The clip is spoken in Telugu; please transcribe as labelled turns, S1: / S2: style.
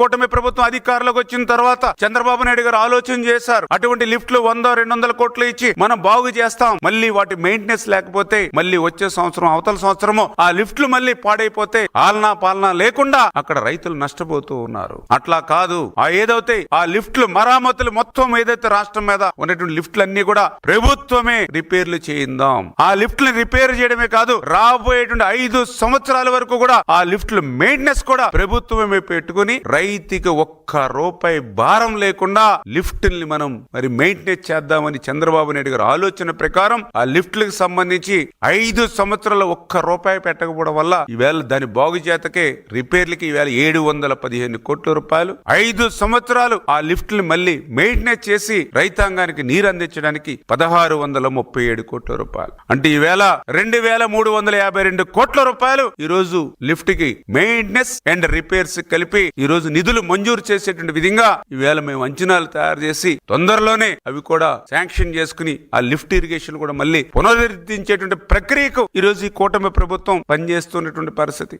S1: కూటమి ప్రభుత్వం అధికారంలోకి వచ్చిన తర్వాత చంద్రబాబు నాయుడు గారు ఆలోచన చేశారు. అటువంటి లిఫ్ట్లు 100-200 కోట్లు ఇచ్చి మనం బాగు చేస్తాం. మళ్ళీ వాటి మెయింటెనెన్స్ లేకపోతే మళ్ళీ వచ్చే సంవత్సరం అవతల సంవత్సరము ఆ లిఫ్ట్లు మళ్ళీ పాడైపోతే ఆలనా పాలనా లేకుండా అక్కడ రైతులు నష్టపోతూ ఉన్నారు. అట్లా కాదు, ఏదైతే ఆ లిఫ్ట్లు మరామతులు మొత్తం ఏదైతే రాష్ట్రం మీద ఉన్నటువంటి లిఫ్ట్లన్నీ కూడా ప్రభుత్వమే రిపేర్లు చేయిందాం. ఆ లిఫ్ట్లు రిపేర్ చేయడమే కాదు, రాబోయేటువంటి 5 సంవత్సరాల వరకు కూడా ఆ లిఫ్ట్లు మెయింటెనెన్స్ కూడా ప్రభుత్వమే పెట్టుకుని రైతుకి ఒక్క రూపాయి భారం లేకుండా లిఫ్ట్ని మనం మరి మెయింటెనెన్స్ చేద్దామని చంద్రబాబు నాయుడు గారు ఆలోచన ప్రకారం ఆ లిఫ్ట్లకు సంబంధించి 5 సంవత్సరాలు ఒక్క రూపాయి పెట్టకపోవడం వల్ల ఈవేళ దాని బాగు చేతకే రిపేర్లకి ఈవేళ 715 కోట్ల రూపాయలు, 5 సంవత్సరాలు ఆ లిఫ్ట్లు మళ్ళీ మెయింటెనెన్స్ చేసి రైతాంగానికి నీరు అందించడానికి 1637 కోట్ల రూపాయలు. అంటే ఈవేళ 2352 కోట్ల రూపాయలు ఈ రోజు లిఫ్ట్ కి మెయింటెనెన్స్ అండ్ రిపేర్స్ కలిపి ఈ రోజు నిధులు మంజూరు చేసేటువంటి విధంగా ఈవేళ మేము అంచనాలు తయారు చేసి తొందరలోనే అవి కూడా శాంక్షన్ చేసుకుని ఆ లిఫ్ట్ ఇరిగేషన్ కూడా మళ్ళీ పునరుద్ధరించేటువంటి ప్రక్రియకు ఈ రోజు ఈ కూటమి ప్రభుత్వం పనిచేస్తున్నటువంటి పరిస్థితి.